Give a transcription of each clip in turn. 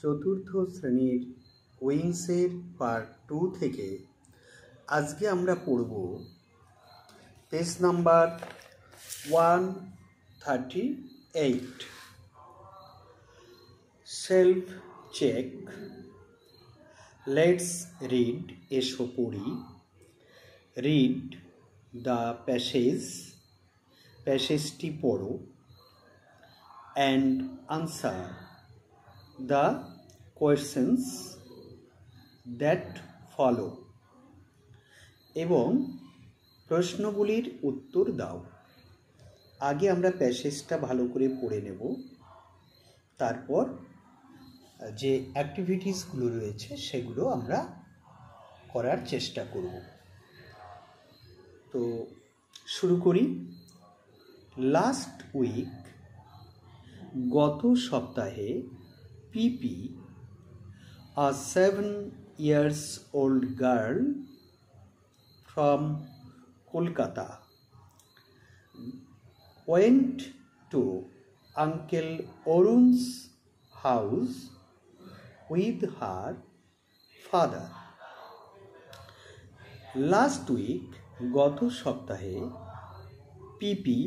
চতুর্থ শ্রেণীর উইংসের পার্ট 2 থেকে আজকে আমরা পড়ব page number 138 self check. Let's read, এসো পড়ি। রিড দ্য প্যাসেজটি পড়ো and answer the questions that follow এবং প্রশ্নগুলির উত্তর দাও। আগে আমরা প্যাসেজটা ভালো করে পড়ে নেব, তারপর যে অ্যাক্টিভিটিসগুলো রয়েছে সেগুলো আমরা করার চেষ্টা করব। তো শুরু করি। লাস্ট উইক, গত সপ্তাহে, পিপি, a 7-year-old girl from Kolkata, went to Uncle Arun's house with her father. Last week, গত সপ্তাহে, পিপি,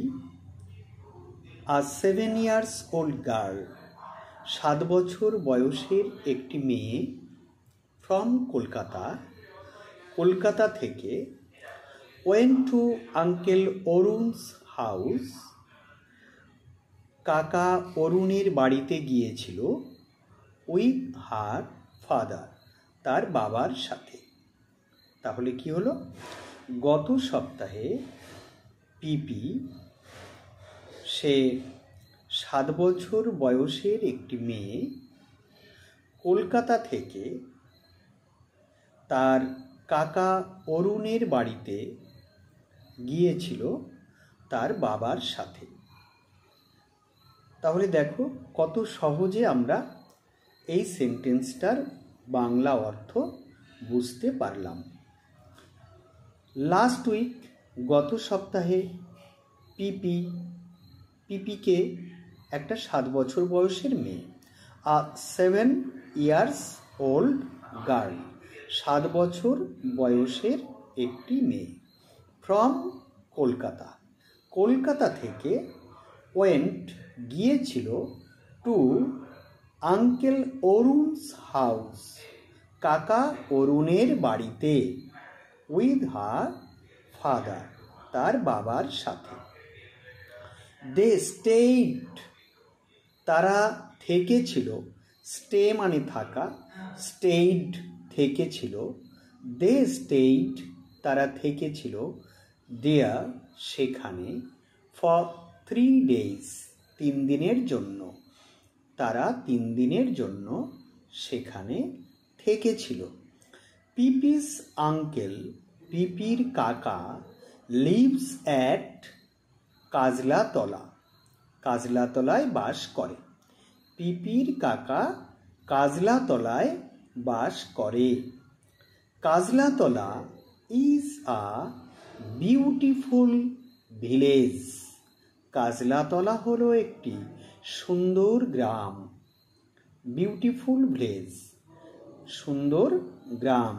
a 7-year-old girl, 7 বছর বয়সের একটি মেয়ে, ফ্রম কলকাতা থেকে, ওয়েন্ট টু আঙ্কেল অরুণস হাউস, কাকা অরুণের বাড়িতে গিয়েছিল, উইথ হার ফাদার, তার বাবার সাথে। তাহলে কি হলো? গত সপ্তাহে পিপি, সে 7 বছর বয়সের একটি মেয়ে, কলকাতা থেকে তার কাকা অরুণের বাড়িতে গিয়েছিল তার বাবার সাথে। তাহলে দেখো কত সহজে আমরা এই সেন্টেন্সটার বাংলা অর্থ বুঝতে পারলাম। লাস্ট উইক, গত সপ্তাহে, পিপিকে, একটা 7 বছর বয়সের মেয়ে, আ 7-year-old গার্ল, 7 বছর বয়সের একটি মেয়ে, ফ্রম কলকাতা থেকে, ওয়েন্ট, গিয়েছিল, টু আঙ্কেল অরুণস হাউস, কাকা অরুণের বাড়িতে, উইথ হার ফাদার, তার বাবার সাথে। দে স্টেইড, তারা থেকেছিল, স্টে মানে থাকা, স্টেইড থেকেছিল, দে স্টেইড, তারা থেকেছিল, দেয়ার, সেখানে, ফর 3 days, 3 দিনের জন্য, তারা 3 দিনের জন্য সেখানে থেকেছিল। পিপিস আঙ্কেল, পিপির কাকা, লিভস অ্যাট কাজলাতলায় বাস করে। পিপির কাকা কাজলাতলায় বাস করে। Kajlatala is a beautiful village, Kajlatala হলো একটি সুন্দর গ্রাম। বিউটিফুল ভিলেজ, সুন্দর গ্রাম।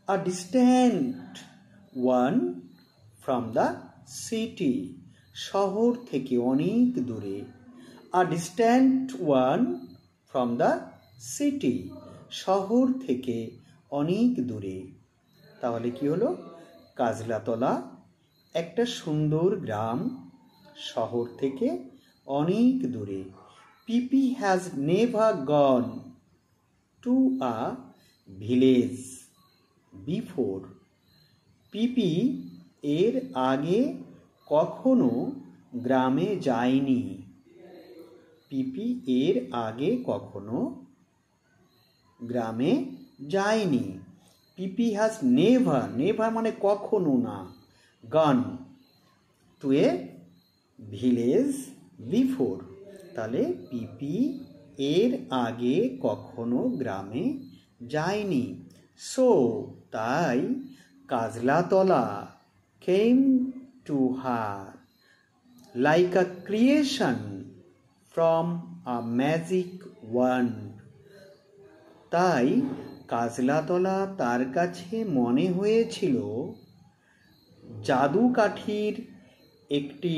A distant one from the city, শহর থেকে অনেক দূরে। A distant one from the city, শহর থেকে অনেক দূরে। তাহলে কি হলো? কাজলাতলা একটা সুন্দর গ্রাম, শহর থেকে অনেক দূরে। Pipi has never gone to a village before, Pipi এর আগে কখনো গ্রামে যায়নি। পিপি এর আগে কখনো গ্রামে যায়নি। পিপি হ্যাজ নেভার মানে কখনো না, gone to a village before, তাহলে পিপি এর আগে কখনো গ্রামে যায়নি। সো, তাই, Kajlatala came to her like a creation from a magic wand, তাই কাজলাতলা তার কাছে মনে হয়েছিল জাদু কাঠির একটি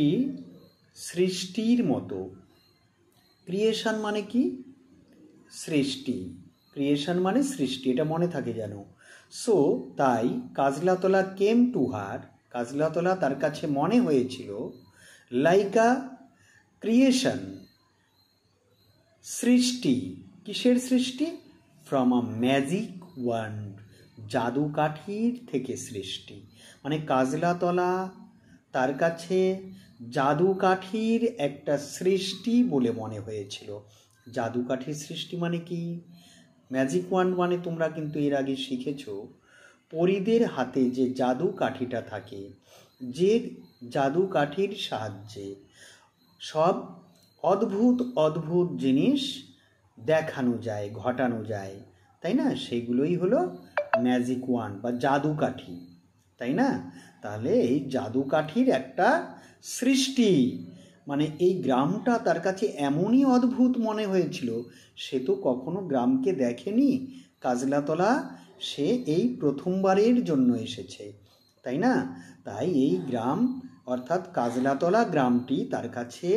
সৃষ্টির মতো। ক্রিয়েশন মানে কি? সৃষ্টি। ক্রিয়েশন মানে সৃষ্টি, এটা মনে থাকে যেন। সো তাই কাজলাতলা কেম টু হার, কাজলাতলা তার কাছে মনে হয়েছিল লাইক আ ক্রিয়েশন, সৃষ্টি। কিসের সৃষ্টি? ফ্রম আ ম্যাজিক ওয়ান্ড, জাদু কাঠির থেকে সৃষ্টি। মানে কাজলাতলা তার কাছে জাদু কাঠির একটা সৃষ্টি বলে মনে হয়েছিল। জাদু কাঠির সৃষ্টি মানে কি? ম্যাজিক ওয়ান্ড মানে তোমরা কিন্তু এর আগে শিখেছ, পরীদের হাতে যে জাদু কাঠিটা থাকে, যে জাদু কাঠির সাহায্যে সব অদ্ভুত অদ্ভুত জিনিস দেখানো যায়, ঘটানো যায়, তাই না? সেগুলোই হলো ম্যাজিক ওয়ান্ড বা জাদু কাঠি, তাই না? তাহলে এই জাদু কাঠির একটা সৃষ্টি, মানে এই গ্রামটা তার কাছে এমনই অদ্ভুত মনে হয়েছিল। সে তো কখনো গ্রামকে দেখেনি, কাজলাতলা সে এই প্রথমবারের জন্য এসেছে, তাই না? তাই এই গ্রাম অর্থাৎ কাজলাতলা গ্রামটি তার কাছে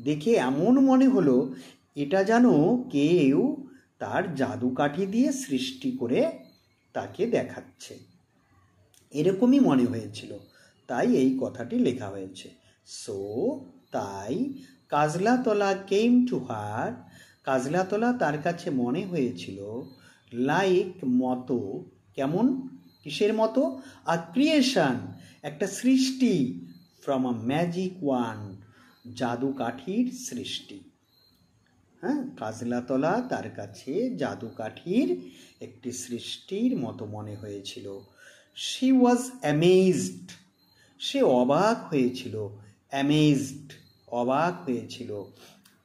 দেখে এমন মনে হলো এটা যেন কেউ তার জাদু কাঠি দিয়ে সৃষ্টি করে তাকে দেখাচ্ছে, এরকমই মনে হয়েছিল। তাই এই কথাটি লেখা হয়েছে। সো তাই কাজলাতলা কেম টু হার, কাজলাতলা তার কাছে মনে হয়েছিল লাইক মতো, কেমন? কিসের মতো? আ ক্রিয়েশন, একটা সৃষ্টি, ফ্রম আ ম্যাজিক ওয়ান্ড, জাদু কাঠির সৃষ্টি। হ্যাঁ, কাজলাতলা তার কাছে জাদু কাঠির একটি সৃষ্টির মতো মনে হয়েছিল। শি ওয়াজ অ্যামেজড, সে অবাক হয়েছিল। অ্যামেজড, অবাক হয়েছিল।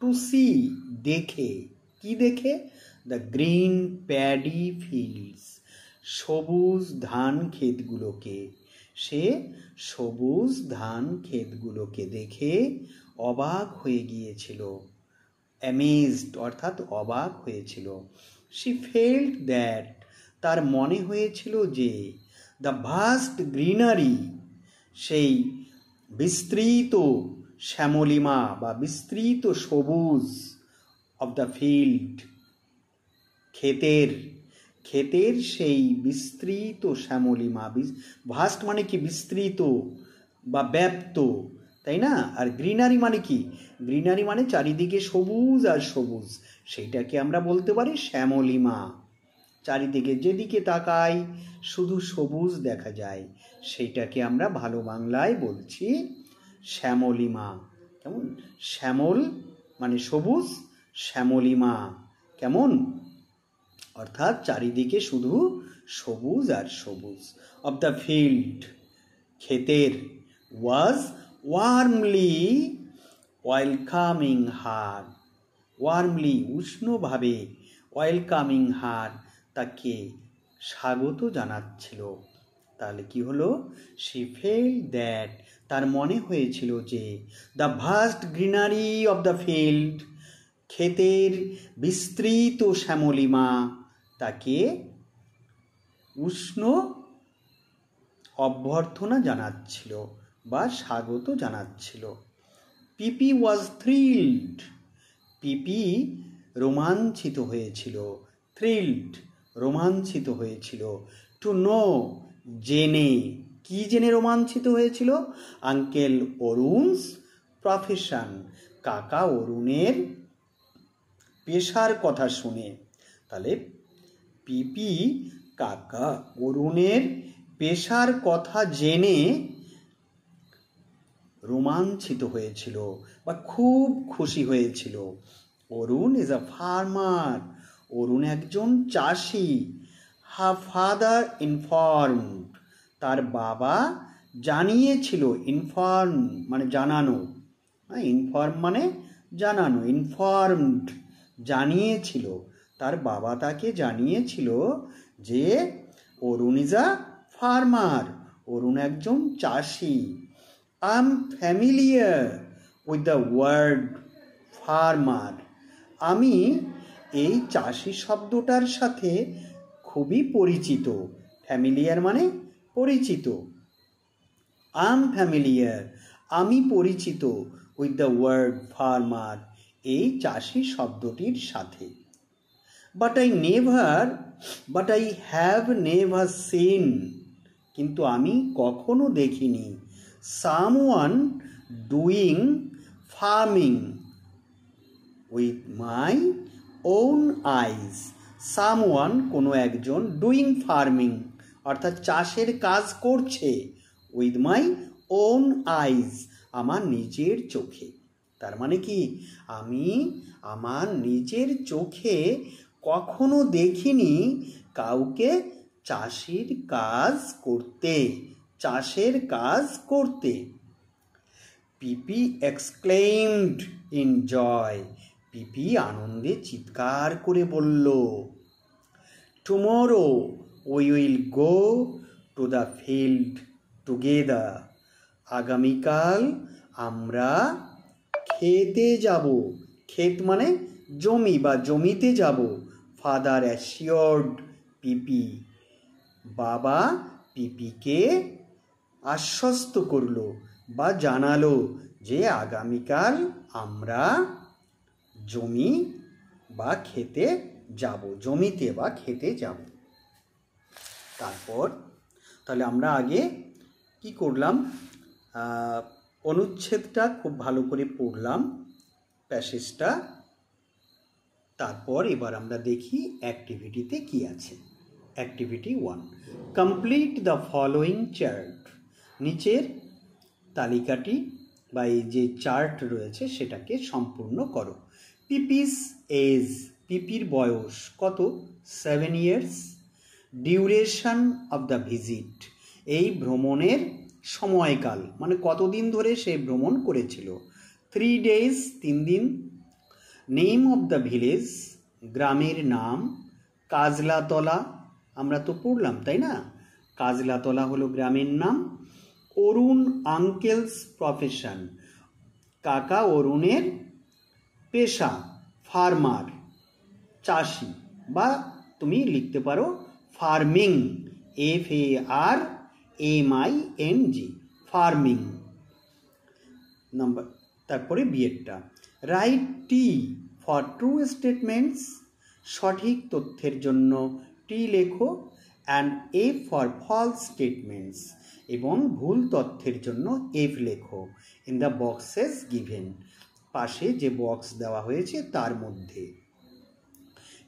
টু সি, দেখে। কি দেখে? দ্য গ্রিন প্যাডি ফিল্ডস, সবুজ ধান ক্ষেতগুলোকে। সে সবুজ ধান ক্ষেতগুলোকে দেখে অবাক হয়ে গিয়েছিল। অ্যামেজড অর্থাৎ অবাক হয়েছিল। শি ফেল্ট দ্যাট, তার মনে হয়েছিল যে দ্য ভাস্ট গ্রিনারি, সেই বিস্তৃত শ্যামলিমা বা বিস্তৃত সবুজ, অব দ্য ফিল্ড, ক্ষেতের, ক্ষেতের সেই বিস্তৃত শ্যামলিমা। ভাস্ট মানে কি? বিস্তৃত বা ব্যাপ্ত, তাই না? আর গ্রিনারি মানে কি? গ্রিনারি মানে চারিদিকে সবুজ আর সবুজ, সেইটাকে আমরা বলতে পারি শ্যামলিমা। চারিদিকে যেদিকে তাকাই শুধু সবুজ দেখা যায়, সেইটাকে আমরা ভালো বাংলায় বলছি শ্যামলিমা। কেমন? শ্যামল মানে সবুজ, শ্যামলিমা কেমন? অর্থাৎ চারিদিকে শুধু সবুজ আর সবুজ। অব দ্য ফিল্ড, ক্ষেতের। ওয়াজ ওয়ার্মলি ওয়েলকামিং হার, ওয়ার্মলি উষ্ণভাবে, ওয়েলকামিং হার তাকে স্বাগত জানাচ্ছিল। তাহলে কি হলো? শি ফেল্ট দ্যাট, তার মনে হয়েছিল যে the vast greenery of the field, ক্ষেতের বিস্তৃত শ্যামলিমা তাকে উষ্ণ অভ্যর্থনা জানাচ্ছিল বা স্বাগত জানাচ্ছিল। পিপি ওয়াজ থ্রিলড, পিপি রোমাঞ্চিত হয়েছিল। থ্রিলড রোমাঞ্চিত হয়েছিল। টু নো জেনে, কি জেনে রোমাঞ্চিত হয়েছিল? আঙ্কেল অরুণস প্রফেশন, কাকা অরুণের পেশার কথা শুনে। তাহলে পিপি কাকা অরুণের পেশার কথা জেনে রোমাঞ্চিত হয়েছিল বা খুব খুশি হয়েছিল। অরুণ ইজ আ ফার্মার, অরুণ একজন চাষি। হার ফাদার ইনফর্মড, তার বাবা জানিয়েছিল। ইনফর্ম মানে জানানো, ইনফর্ম মানে জানানো। ইনফর্মড জানিয়েছিল, তার বাবা তাকে জানিয়েছিল যে অরুণ ইজ আ ফার্মার, অরুণ একজন চাষি। I am familiar with the word farmer, আমি এই চাষি শব্দটার সাথে খুবই পরিচিত। ফ্যামিলিয়ার মানে পরিচিত। আম ফ্যামিলিয়ার, আমি পরিচিত উইথ দ্য ওয়ার্ড ফার্মার, এই চাষি শব্দটির সাথে। But I have never seen, কিন্তু আমি কখনো দেখিনি। Someone doing farming with my own eyes. Someone কোনো একজন, ডুইং ফার্মিং অর্থাৎ চাষের কাজ করছে, উইথ মাই ওন আইজ আমার নিজের চোখে। তার মানে কি, আমি আমার নিজের চোখে কখনো দেখিনি কাউকে চাষের কাজ করতে, চাষের কাজ করতে। পিপি এক্সক্লেইমড ইন জয়, পিপি আনন্দে চিৎকার করে বলল, tomorrow we will go to the field together, আগামীকাল আমরা খেতে যাব। ক্ষেত মানে জমি বা জমিতে যাব। ফাদার অ্যাসিওর্ড পিপি, বাবা পিপিকে আশ্বস্ত করলো বা জানালো যে আগামীকাল আমরা জমি বা খেতে যাব, জমিতে বা খেতে যাব। তারপর তাহলে আমরা আগে কি করলাম, অনুচ্ছেদটা খুব ভালো করে পড়লাম, প্যাসেজটা। তারপর এবার আমরা দেখি অ্যাক্টিভিটিতে কি আছে। Activity 1, complete the following chart. নিচের তালিকাটি বা এই যে চার্ট রয়েছে সেটাকে সম্পূর্ণ করো। পিপিস এজ, পিপির বয়স কত? 7 years। Duration of the visit, এই ভ্রমণের সময়কাল মানে কতদিন ধরে সে ভ্রমণ করেছিল। 3 days, 3 দিন। নেম অফ দ্য ভিলেজ, গ্রামের নাম। কাজলাতলা, আমরা তো পড়লাম তাই না, কাজলাতলা হলো গ্রামের নাম। অরুণ আঙ্কেলস প্রফেশন, কাকা অরুণের পেশা ফার্মার, চাষি, বা তুমি লিখতে পারো ফার্মিং, FARMING, ফার্মিং। তারপরে বিয়েরটা, write T for true statements, সঠিক তথ্যের জন্য টি লেখো, and F for false statements, এবং ভুল তথ্যের জন্য এফ লেখো। ইন দ্য বক্সেস গিভেন, পাশে যে বক্স দেওয়া হয়েছে তার মধ্যে।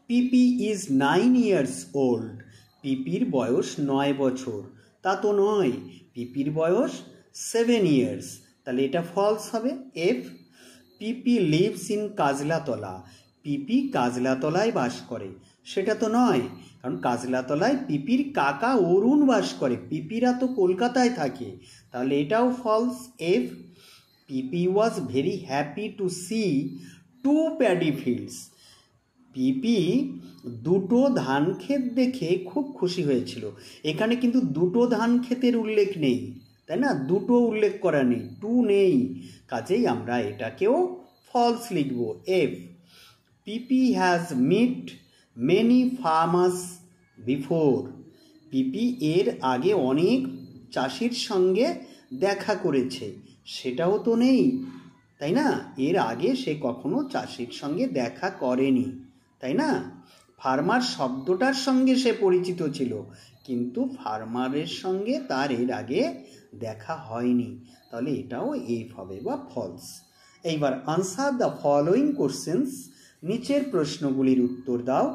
পিপি ইজ 9 years old, পিপির বয়স 9 বছর। তা তো নয়, পিপির বয়স 7 years, তাহলে এটা ফলস হবে, এফ। পিপি লিভস ইন কাজলাতলা, পিপি কাজলাতলায় বাস করে, সেটা তো নয়, কারণ কাজলাতলায় পিপির কাকা অরুণ বাস করে, পিপিরা তো কলকাতায় থাকে, তাহলে এটাও false, F. Pipi was very happy to see 2 paddy fields, Pipi 2টো ধান ক্ষেত দেখে খুব খুশি হয়েছিল। এখানে কিন্তু 2টো ধান ক্ষেতের উল্লেখ নেই, তাই না, 2টো উল্লেখ করা নেই, 2 নেই, কাজেই আমরা এটাকেও ফলস লিখব, F. Pipi has meet many farmers before, Pipi এর আগে অনেক চাষির সঙ্গে দেখা করেছে, সেটাও তো নেই, তাই না, এর আগে সে কখনো চাষির সঙ্গে দেখা করেনি, তাই না। ফার্মার শব্দটার সঙ্গে সে পরিচিত ছিল, কিন্তু ফার্মারের সঙ্গে তার এর আগে দেখা হয়নি, তাহলে এটাও এফ হবে বা ফলস। এইবার আনসার দ্য ফলোয়িং কোশ্চেন্স, নিচের প্রশ্নগুলির উত্তর দাও।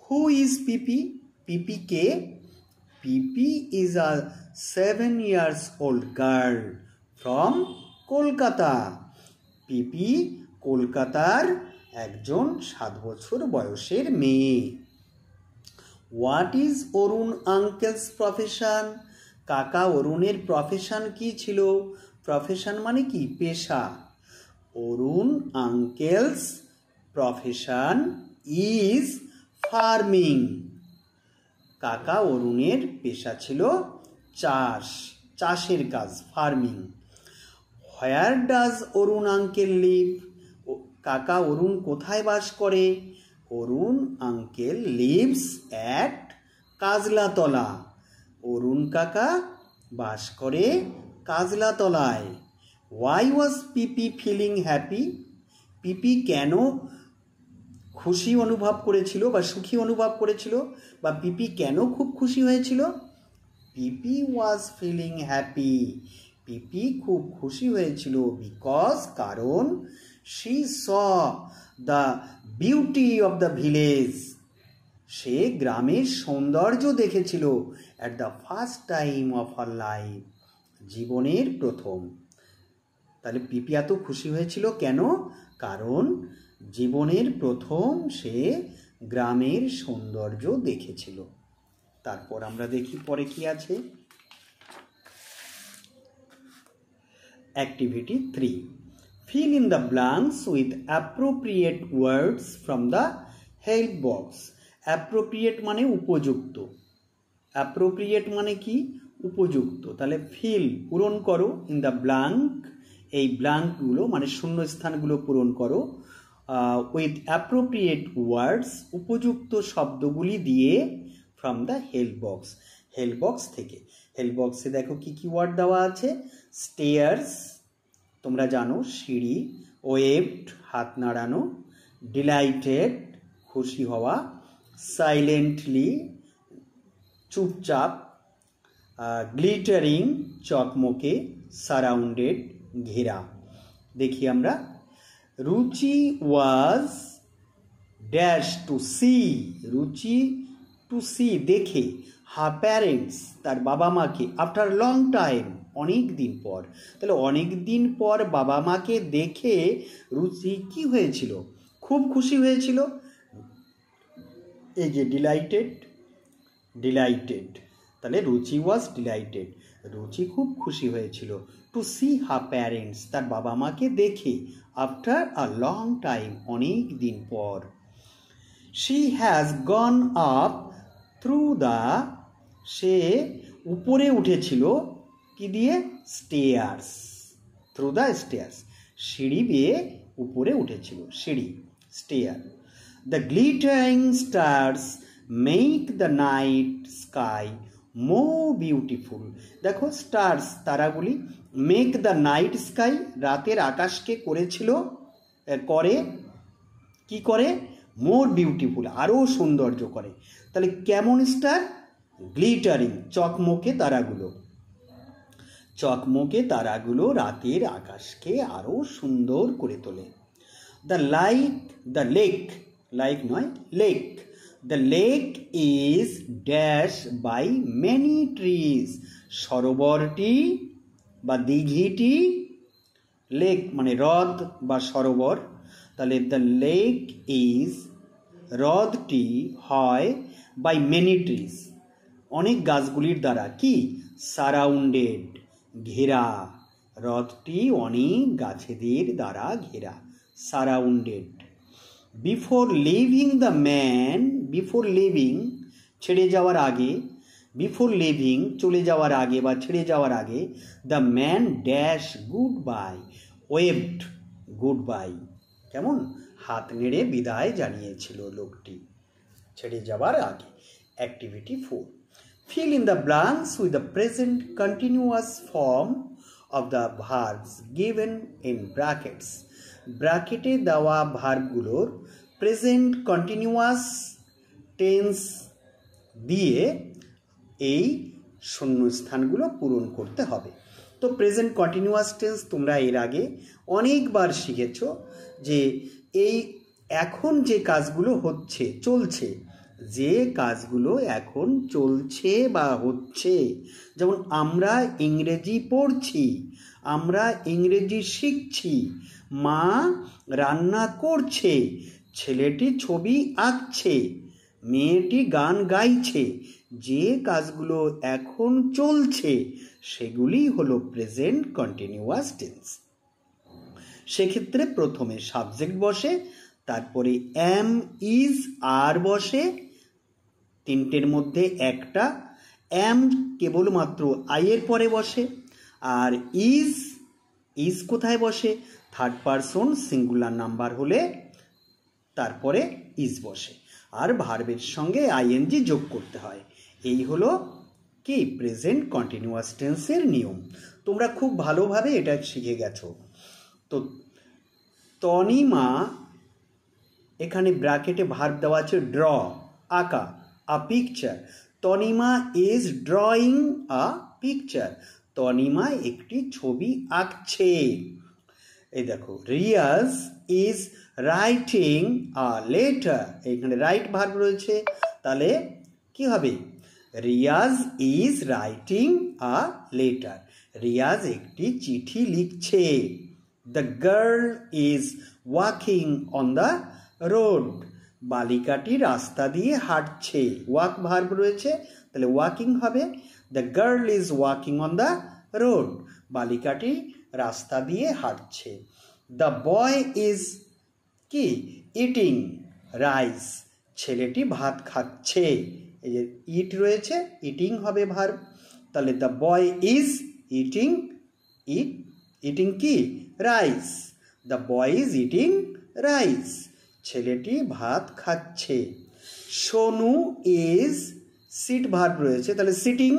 হু ইজ পিপি, পিপি কে? Pipi is a 7 years old girl from Kolkata, Pipi কলকাতার একজন 7 বছর বয়সের মেয়ে। What is Arun uncle's profession, কাকা অরুণের প্রফেশন কি ছিল? প্রফেশন মানে কি, পেশা। Arun uncle's profession is farming, কাকা অরুণের পেশা ছিল চাষ, চাষের কাজ, farming. Where does Arun uncle live, কাকা অরুণ কোথায় বাস করে? Arun uncle lives at Kajlatala. Arun কাকা বাস করে কাজলাতলায়। Why was Pipi feeling happy? Pipi কেন খুশি অনুভব করেছিল বা সুখী অনুভব করেছিল, বা পিপি কেন খুব খুশি হয়েছিল? পিপি ওয়াজ ফিলিং হ্যাপি। পিপি খুব খুশি হয়েছিল বিকজ কারণ she saw the beauty of the village. সে গ্রামের সৌন্দর্য দেখেছিল at the first time of her life, জীবনের প্রথম। তাহলে পিপি এত খুশি হয়েছিল কেন? কারণ জীবনের প্রথম সে গ্রামের সৌন্দর্য দেখেছিল। তারপর আমরা দেখি পরে কি আছে। Activity 3, fill in the blanks with appropriate words from the help box. appropriate মানে উপযুক্ত, appropriate মানে কি? উপযুক্ত। তাহলে fill পূরণ করো, in the blank এই ব্ল্যাঙ্কগুলো মানে শূন্যস্থানগুলো পূরণ করো, with appropriate words উপযুক্ত শব্দগুলি দিয়ে, from the help box help box থেকে। হেল্প বক্সে দেখো কি কি ওয়ার্ড দেওয়া আছে। স্টেয়ার্স তোমরা জানো সিঁড়ি, ওয়েভড হাত নাড়ানো, ডিলাইটেড খুশি হওয়া, সাইলেন্টলি চুপচাপ, গ্লিটারিং চকমকে, সারাউন্ডেড ঘেরা। দেখি আমরা। রুচি ওয়াজ ড্যাশ টু সি, রুচি টু সি দেখে, হার প্যারেন্টস তার বাবা মাকে, আফটার লং টাইম অনেক দিন পর। তাহলে অনেক দিন পর বাবা মাকে দেখে রুচি কি হয়েছিল? খুব খুশি হয়েছিল। এই যে ডিলাইটেড, ডিলাইটেড, তাহলে রুচি ওয়াজ ডিলাইটেড, রুচি খুব খুশি হয়েছিল। টু সি হার প্যারেন্টস তার বাবা মাকে দেখে, আফটার আ লং টাইম অনেক দিন পর। She has gone up through the, সে উপরে উঠেছিল কি দিয়ে? স্টেয়ার্স, থ্রু দ্য স্টেয়ার্স সিঁড়ি বেয়ে উপরে উঠেছিল, সিঁড়ি stair. The glittering stars make the night sky more beautiful. দেখো স্টার্স তারাগুলি, মেক দ্য নাইট স্কাই রাতের আকাশকে করেছিল, করে কি করে? মোর বিউটিফুল আরও সৌন্দর্য করে। তাহলে কেমন স্টার? গ্লিটারিং চকমকে তারাগুলো, চকমকে তারাগুলো রাতের আকাশকে আরও সুন্দর করে তোলে। The like, the lake, like নয় lake, the lake is dash by many trees, সরোবরটি বা দিঘিটি, লেক মানে হ্রদ বা সরোবর, তাহলে দ্য লেক ইজ হ্রদটি হয় বাই মেনি ট্রিজ অনেক গাছগুলির দ্বারা, কি? সারাউন্ডেড ঘেরা, হ্রদটি অনেক গাছেদের দ্বারা ঘেরা, surrounded. Before living the man, before living ছেড়ে যাওয়ার আগে, বিফোর লিভিং চলে যাওয়ার আগে বা ছেড়ে যাওয়ার আগে, the man dash good bye, waved good bye, কেমন? হাত নেড়ে বিদায় জানিয়েছিল লোকটি ছেড়ে যাওয়ার আগে। Activity 4, fill in the blanks with the present continuous form of the verbs given in brackets. ব্র্যাকেটে দেওয়া ভার্বগুলোর প্রেজেন্ট কন্টিনিউয়াস টেন্স দিয়ে এই শূন্যস্থানগুলো পূরণ করতে হবে। তো প্রেজেন্ট কন্টিনিউয়াস টেন্স তোমরা এর আগে অনেকবার শিখেছ যে এই এখন যে কাজগুলো হচ্ছে, চলছে, যে কাজগুলো এখন চলছে বা হচ্ছে, যেমন আমরা ইংরেজি পড়ছি, আমরা ইংরেজি শিখছি, মা রান্না করছে, ছেলেটি ছবি আঁকছে, মেয়েটি গান গাইছে, যে কাজগুলো এখন চলছে সেগুলি হলো প্রেজেন্ট কন্টিনিউয়াস টেন্স। সেক্ষেত্রে প্রথমে সাবজেক্ট বসে, তারপরে এম, ইজ, আর বসে, তিনটের মধ্যে একটা। এম কেবলমাত্র আইয়ের পরে বসে, আর ইজ কোথায় বসে? থার্ড পারসন সিঙ্গুলার নাম্বার হলে তারপরে ইজ বসে, আর ভার্বের সঙ্গে আইএনজি যোগ করতে হয়। এই হলো কি প্রেজেন্ট কন্টিনিউয়াস টেন্সের নিয়ম। তোমরা খুব ভালোভাবে এটা শিখে গেছো। তো তনিমা, এখানে ব্র্যাকেটে ভার্ব দেওয়া আছে ড্র, আঁকা, a picture. Tanima is drawing a picture. Tanima একটি ছবি আঁকছে। এই দেখো, Riyaz is writing a letter. এখানে রাইট ভার্ব রয়েছে, তাহলে কি হবে? Riyaz is writing a letter. Riyaz একটি চিঠি লিখছে। The girl is walking on the road. বালিকাটি রাস্তা দিয়ে হাঁটছে। ওয়াক ভার্ব রয়েছে, তাহলে ওয়াকিং হবে। The girl is walking on the road. বালিকাটি রাস্তা দিয়ে হাঁটছে। দ্য বয় ইজ কি ইটিং রাইস। ছেলেটি ভাত খাচ্ছে। এই যে ইট রয়েছে, ইটিং হবে ভার্ব, তাহলে the boy is eating, eating কি rice. The boy is eating rice. ছেলেটি ভাত খাচ্ছে। সোনু ইজ সিট ভার্ব রয়েছে, তাহলে sitting.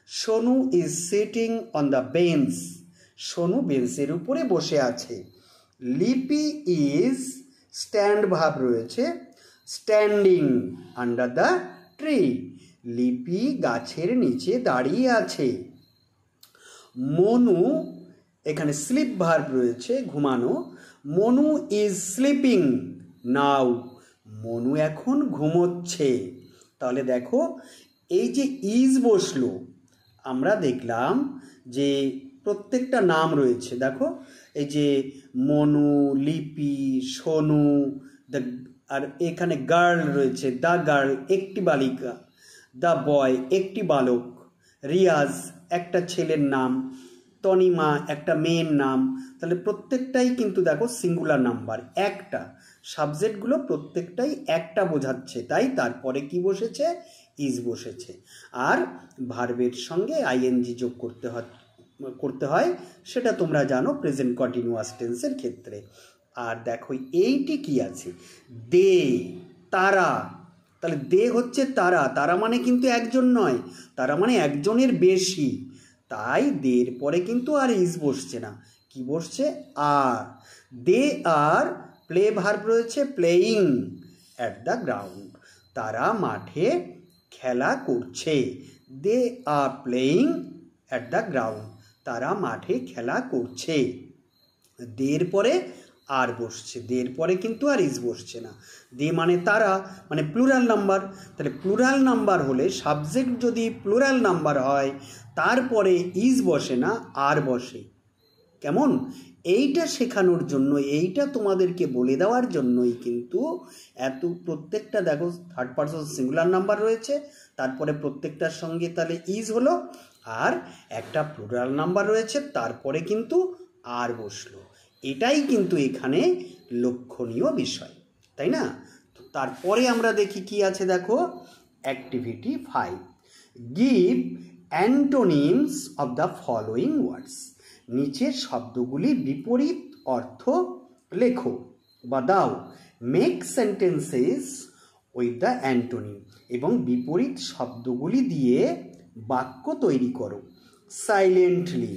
Sonu is sitting on the bench. Sonu বেঞ্চের উপরে বসে আছে। লিপি ইজ স্ট্যান্ড ভার্ব রয়েছে, standing under the tree. Lipi গাছের নিচে দাঁড়িয়ে আছে। মনু, এখানে স্লিপ ভার্ব রয়েছে, ঘুমানো। Manu is sleeping now. Manu এখন ঘুমোচ্ছে। তাহলে দেখো, এই যে ইজ বসলো, আমরা দেখলাম যে প্রত্যেকটা নাম রয়েছে। দেখো, এই যে মনু, লিপি, সোনু, আর এখানে গার্ল রয়েছে, দ্য গার্ল একটি বালিকা, দ্য বয় একটি বালক, রিয়াজ একটা ছেলের নাম, তনিমা একটা মেয়ের নাম। তাহলে প্রত্যেকটাই কিন্তু দেখো সিঙ্গুলার নাম্বার, একটা। সাবজেক্টগুলো প্রত্যেকটাই একটা বোঝাচ্ছে, তাই তারপরে কি বসেছে? ইজ বসেছে। আর ভার্বের সঙ্গে আইএনজি যোগ করতে হয়, সেটা তোমরা জানো প্রেজেন্ট কন্টিনিউয়াস টেন্সের ক্ষেত্রে। আর দেখো এইটি কি আছে? দে, তারা। তাহলে দে হচ্ছে তারা, তারা মানে কিন্তু একজন নয়, তারা মানে একজনের বেশি। তাই দের পরে কিন্তু আর ইজ বসছে না, কি বসছে? Are. They are play verb রয়েছে, প্লেয়িং অ্যাট দ্য গ্রাউন্ড। তারা মাঠে খেলা করছে। They are playing at the ground. তারা মাঠে খেলা করছে। দের পরে আর বসছে, দের পরে কিন্তু আর ইজ বসছে না। দে মানে তারা, মানে প্লুরাল নাম্বার। তাহলে প্লুরাল নাম্বার হলে, সাবজেক্ট যদি প্লুরাল নাম্বার হয়, তারপরে ইজ বসে না, আর বসে। কেমন? এইটা শেখানোর জন্য, এইটা তোমাদেরকে বলে দেওয়ার জন্যই কিন্তু এত প্রত্যেকটা দেখো থার্ড পারসন সিঙ্গুলার নাম্বার রয়েছে, তারপরে প্রত্যেকটার সঙ্গে তাহলে ইজ হলো, আর একটা প্লুরাল নাম্বার রয়েছে, তারপরে কিন্তু আর বসলো। এটাই কিন্তু এখানে লক্ষণীয় বিষয়, তাই না? তো তারপরে আমরা দেখি কি আছে, দেখো activity 5, give antonyms of the following words. নিচের শব্দগুলির বিপরীত অর্থ লেখো বা দাও। Make sentences with the antonym, এবং বিপরীত শব্দগুলি দিয়ে বাক্য তৈরি করো। সাইলেন্টলি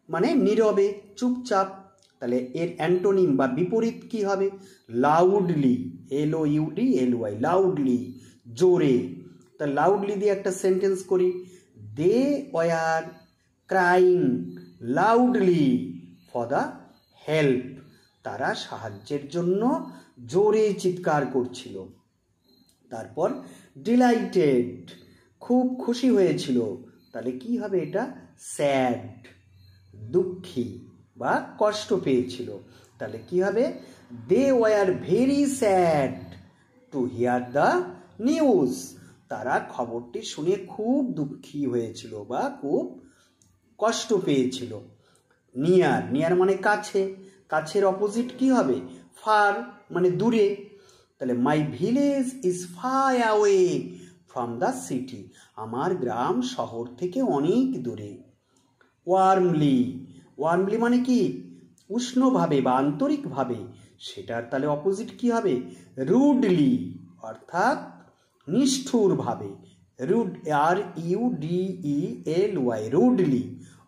মানে নীরবে, চুপচাপ। তাহলে এর অ্যান্টোনিম বা বিপরীত কি হবে? লাউডলি, LOUDLY, লাউডলি জোরে। তা লাউডলি দিয়ে একটা সেন্টেন্স করি। They were crying loudly for the help. তারা সাহায্যের জন্য জোরে চিৎকার করছিল। তারপর ডিলাইটেড, খুব খুশি হয়েছিল। তাহলে কি হবে এটা? স্যাড, দুঃখী বা কষ্ট পেয়েছিল। তাহলে কি হবে? They were very sad to hear the news. তারা খবরটি শুনে খুব দুঃখী হয়েছিল বা খুব কষ্ট পেয়েছিল। নিয়ার, নিয়ার মানে কাছে, কাছের অপোজিট কি হবে? ফার মানে দূরে। তাহলে my village is far away from the city. আমার গ্রাম শহর থেকে অনেক দূরে। ওয়ার্মলি, ওয়ার্মলি মানে কি? উষ্ণভাবে বা আন্তরিকভাবে। সেটার তাহলে অপোজিট কি হবে? রুডলি, অর্থাৎ নিষ্ঠুরভাবে। RUDELY, রুডলি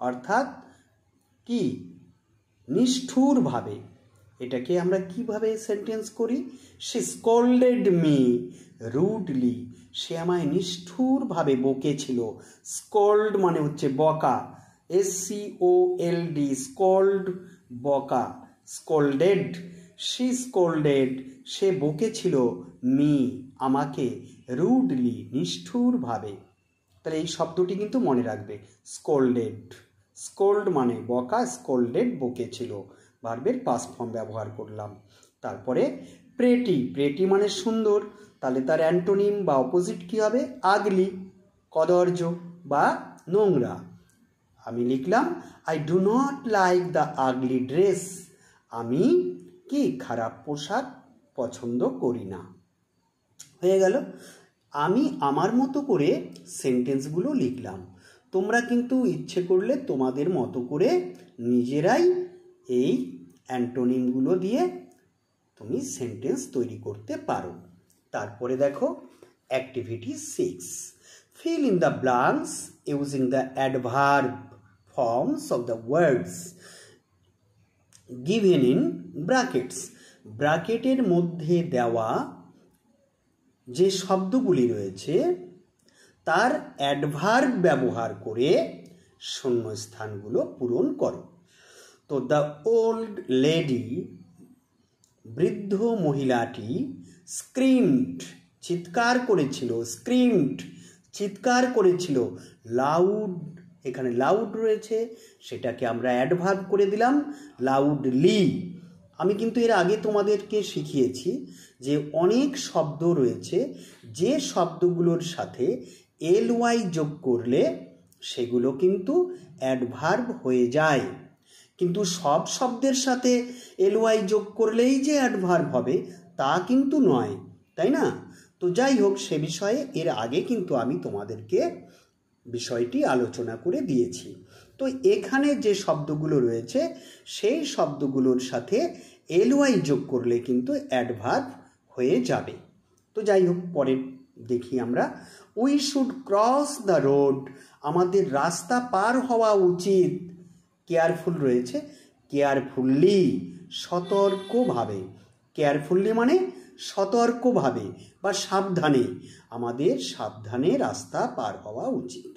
অর্থাৎ কি? নিষ্ঠুরভাবে। এটাকে আমরা কিভাবে সেন্টেন্স করি? সে স্কল্ডেড মি রুডলি, সে আমায় নিষ্ঠুরভাবে বকেছিল। স্কল্ড মানে হচ্ছে বকা, SCOLD, স্কল্ড বকা, স্কল্ডেড, শি স্কল্ডেড, সে বকেছিল, মি আমাকে, রুডলি নিষ্ঠুরভাবে। তাহলে এই শব্দটি কিন্তু মনে রাখবে, স্কল্ডেড। স্কোল্ড মানে বকা, স্কোল্ডেড বকেছিল, ভার্বের পাস্ট ফর্ম ব্যবহার করলাম। তারপরে প্রেটি, প্রেটি মানে সুন্দর, তাহলে তার অ্যান্টোনিম বা অপোজিট কি হবে? আগলি, কদর্য বা নোংরা। আমি লিখলাম I do not like the ugly dress, আমি কি খারাপ পোশাক পছন্দ করি না। হয়ে গেল। আমি আমার মতো করে সেন্টেন্সগুলো লিখলাম, তোমরা কিন্তু ইচ্ছে করলে তোমাদের মতো করে নিজেরাই এই অ্যান্টোনিমগুলো দিয়ে তুমি সেন্টেন্স তৈরি করতে পারো। তারপরে দেখো activity 6, fill in the blanks using the adverb forms of the words given in brackets. ব্র্যাকেটের মধ্যে দেওয়া যে শব্দগুলি রয়েছে তার অ্যাডভার্ব ব্যবহার করে শূন্যস্থানগুলো পূরণ করো। তো দ্য ওল্ড লেডি, বৃদ্ধ মহিলাটি, স্ক্রিমড চিৎকার করেছিল, স্ক্রিমড চিৎকার করেছিল, লাউড, এখানে লাউড রয়েছে, সেটাকে আমরা অ্যাডভার্ব করে দিলাম লাউডলি। আমি কিন্তু এর আগে তোমাদেরকে শিখিয়েছি যে অনেক শব্দ রয়েছে যে শব্দগুলোর সাথে ly যোগ করলে সেগুলো কিন্তু অ্যাডভার্ব হয়ে যায়, কিন্তু সব শব্দের সাথে ly যোগ করলেই যে অ্যাডভার্ব হবে তা কিন্তু নয়, তাই না? তো যাই হোক, সে বিষয়ে এর আগে কিন্তু আমি তোমাদেরকে বিষয়টি আলোচনা করে দিয়েছি। তো এখানে যে শব্দগুলো রয়েছে সেই শব্দগুলোর সাথে ly যোগ করলে কিন্তু অ্যাডভার্ব হয়ে যাবে। তো যাই হোক, পরে দেখি আমরা। We should cross the road, আমাদের রাস্তা পার হওয়া উচিত। কেয়ারফুল রয়েছে, কেয়ারফুললি সতর্কভাবে, কেয়ারফুললি মানে সতর্কভাবে বা সাবধানে, আমাদের সাবধানে রাস্তা পার হওয়া উচিত।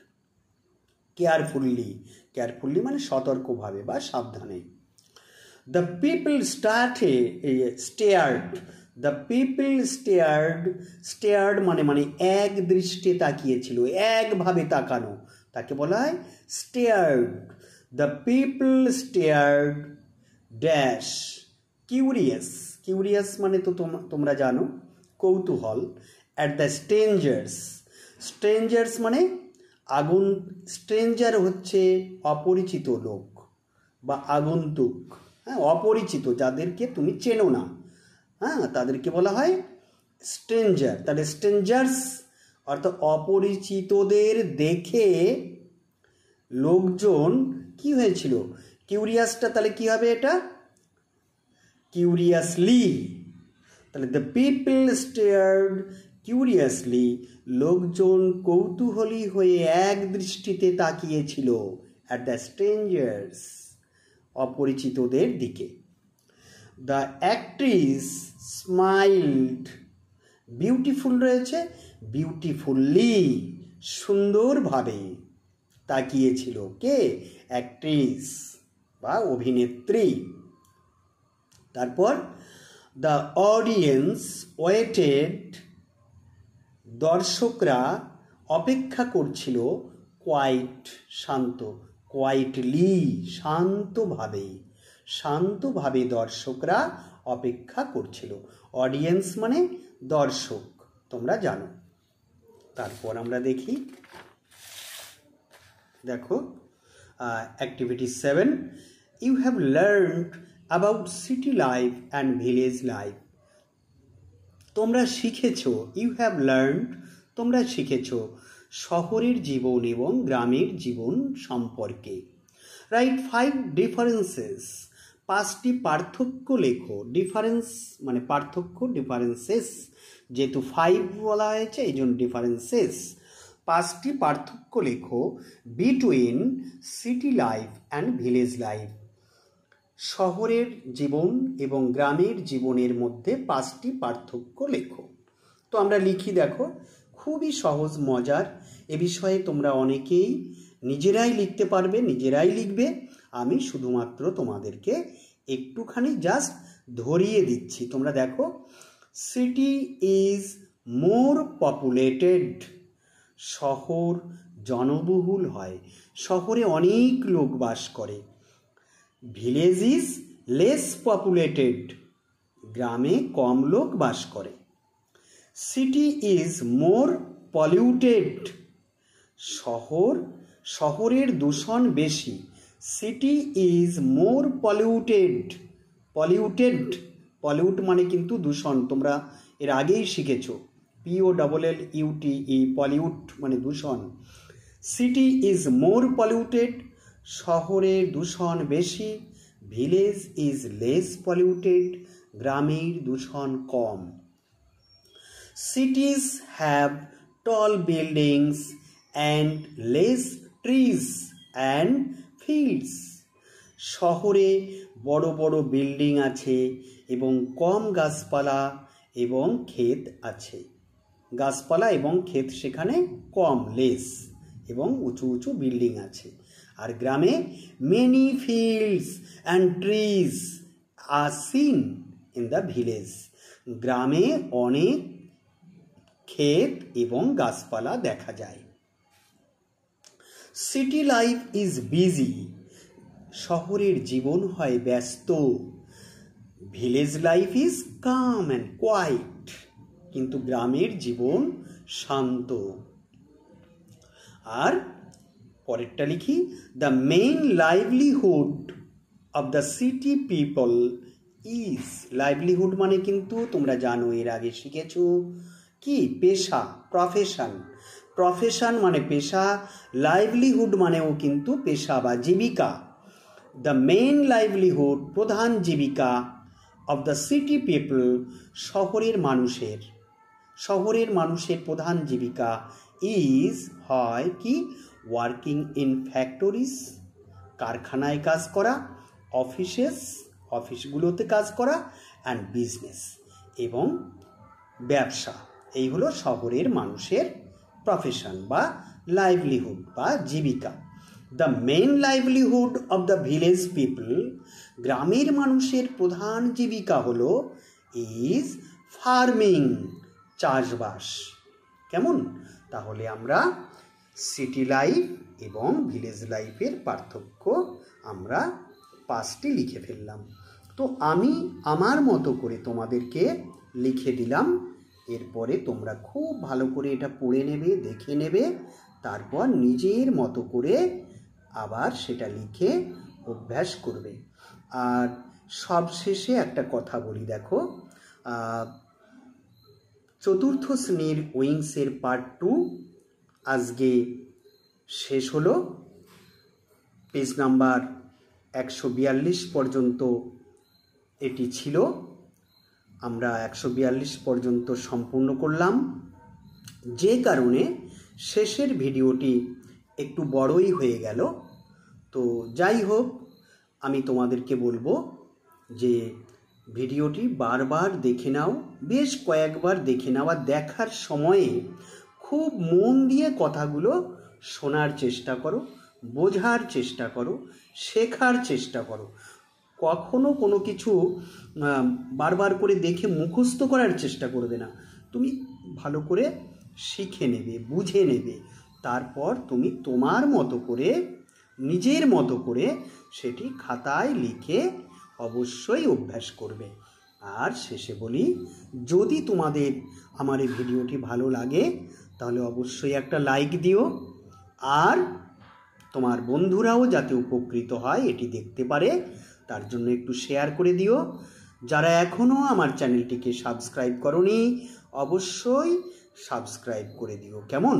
কেয়ারফুললি, কেয়ারফুললি মানে সতর্কভাবে বা সাবধানে। The people stared, the people stared, stared মানে এক দৃষ্টে তাকিয়েছিল, একভাবে তাকানো, তাকে বলা হয় stared. The people stared dash curious, curious মানে তো তোমরা জানো কৌতূহল, অ্যাট দ্য স্ট্রেঞ্জার্স, স্ট্রেঞ্জার্স মানে আগুন, স্ট্রেঞ্জার হচ্ছে অপরিচিত লোক বা আগন্তুক, হ্যাঁ, অপরিচিত, যাদেরকে তুমি চেনো না, হ্যাঁ, তাদেরকে বলা হয় স্ট্রেঞ্জার। তাহলে স্ট্রেঞ্জার্স অর্থাৎ অপরিচিতদের দেখে লোকজন কি হয়েছিল? কিউরিয়াসটা তাহলে কি হবে? এটা কিউরিয়াসলি। তাহলে দ্য পিপল স্টেয়ার্ড কিউরিয়াসলি, লোকজন কৌতূহলী হয়ে এক দৃষ্টিতে তাকিয়েছিল, অ্যাট দ্য স্ট্রেঞ্জার্স অপরিচিতদের দিকে। দ্য অ্যাক্ট্রেস স্মাইলড, বিউটিফুল রয়েছে, বিউটিফুললি সুন্দরভাবে তাকিয়েছিল, কে? অ্যাক্ট্রেস বা অভিনেত্রী। তারপর দ্য অডিয়েন্স ওয়েটেড, দর্শকরা অপেক্ষা করছিল, কোয়াইট শান্ত, কোয়াইটলি শান্তভাবে, শান্তভাবে দর্শকরা অপেক্ষা করছিল। অডিয়েন্স মানে দর্শক, তোমরা জানো। তারপর আমরা দেখি, দেখো activity 7, you have learned about city life and village life. তোমরা শিখেছ, ইউ হ্যাভ লার্নড তোমরা শিখেছ শহরের জীবন এবং গ্রামের জীবন সম্পর্কে। রাইট 5 ডিফারেন্সেস, পাঁচটি পার্থক্য লেখো। ডিফারেন্স মানে পার্থক্য, ডিফারেন্সেস, যেহেতু 5 বলা হয়েছে এই জন্য ডিফারেন্সেস। পাঁচটি পার্থক্য লেখো between city life and village life. শহরের জীবন এবং গ্রামের জীবনের মধ্যে পাঁচটি পার্থক্য লেখো। তো আমরা লিখি, দেখো খুবই সহজ, মজার। এ বিষয়ে তোমরা অনেকেই নিজেরাই লিখতে পারবে, নিজেরাই লিখবে। আমি শুধুমাত্র তোমাদেরকে একটুখানি জাস্ট ধরিয়ে দিচ্ছি। তোমরা দেখো, সিটি ইজ মোর পপুলেটেড। শহর জনবহুল হয়, শহরে অনেক লোক বাস করে। Village is less populated. গ্রামে কম লোক বাস করে। City is more polluted. শহরের দূষণ বেশি। City is more polluted. Pollute মানে কিন্তু দূষণ, তোমরা এর আগেই শিখেছো। POLLUTE, পলিউট মানে দূষণ। City is more polluted. শহরের দূষণ বেশি। Village is less polluted. গ্রামের দূষণ কম। Cities have tall buildings and less trees and fields. শহরে বড় বড় বিল্ডিং আছে এবং কম গাছপালা এবং ক্ষেত আছে। গাছপালা এবং ক্ষেত সেখানে কম, লেস, এবং উঁচু উঁচু বিল্ডিং আছে। আর গ্রামে many fields and trees are seen in the village. গ্রামে অনেক ক্ষেত এবং গাছপালা দেখা যায়। City life is busy. শহরের জীবন হয় ব্যস্ত। Village life is calm and quiet. কিন্তু গ্রামের জীবন শান্ত। আর পরেরটা লিখি, the main livelihood of the city people is. Livelihood মানে কিন্তু তোমরা জানো, এর আগে শিখেছো কি, পেশা, প্রফেশন মানে পেশা। লাইভলিহুড মানেও কিন্তু পেশা বা জীবিকা। দ্য মেইন লাইভলিহুড, প্রধান জীবিকা, অফ দ্য সিটি পিপল, শহরের মানুষের প্রধান জীবিকা ইজ হয় কি, ওয়ার্কিং ইন ফ্যাক্টরিজ, কারখানায় কাজ করা, অফিসগুলোতে কাজ করা, অ্যান্ড বিজনেস, এবং ব্যবসা। এই হলো শহরের মানুষের প্রফেশন বা লাইভলিহুড বা জীবিকা। The main livelihood of the village people, গ্রামের মানুষের প্রধান জীবিকা হলো ইজ ফার্মিং, চাষবাস। কেমন? তাহলে আমরা সিটি লাইফ এবং ভিলেজ লাইফের পার্থক্য আমরা 5টি লিখে ফেললাম। তো আমি আমার মতো করে তোমাদেরকে লিখে দিলাম। এরপরে তোমরা খুব ভালো করে এটা পড়ে নেবে, দেখে নেবে, তারপর নিজের মতো করে আবার সেটা লিখে অভ্যাস করবে। আর সবশেষে একটা কথা বলি, দেখো, 4th শ্রেণীর উইংসের পার্ট 2 আজকে শেষ হলো। পেজ নাম্বার 142 পর্যন্ত এটি ছিল। আমরা 142 পর্যন্ত সম্পূর্ণ করলাম, যে কারণে শেষের ভিডিওটি একটু বড়ই হয়ে গেল। তো যাই হোক, আমি তোমাদেরকে বলবো যে ভিডিওটি বারবার দেখে নাও, বেশ কয়েকবার দেখে নাও। আর দেখার সময়ে খুব মন দিয়ে কথাগুলো শোনার চেষ্টা করো, বোঝার চেষ্টা করো, শেখার চেষ্টা করো। কখনো কোনো কিছু বারবার করে দেখে মুখস্থ করার চেষ্টা করবে না। তুমি ভালো করে শিখে নেবে, বুঝে নেবে, তারপর তুমি তোমার মতো করে, নিজের মতো করে সেটি খাতায় লিখে অবশ্যই অভ্যাস করবে। আর শেষে বলি, যদি তোমাদের আমার এই ভিডিওটি ভালো লাগে তাহলে অবশ্যই একটা লাইক দিও। আর তোমার বন্ধুরাও যাতে উপকৃত হয়, এটি দেখতে পারে, তার জন্য একটু শেয়ার করে দিও। যারা এখনও আমার চ্যানেলটিকে সাবস্ক্রাইব করোনি, অবশ্যই সাবস্ক্রাইব করে দিও। কেমন?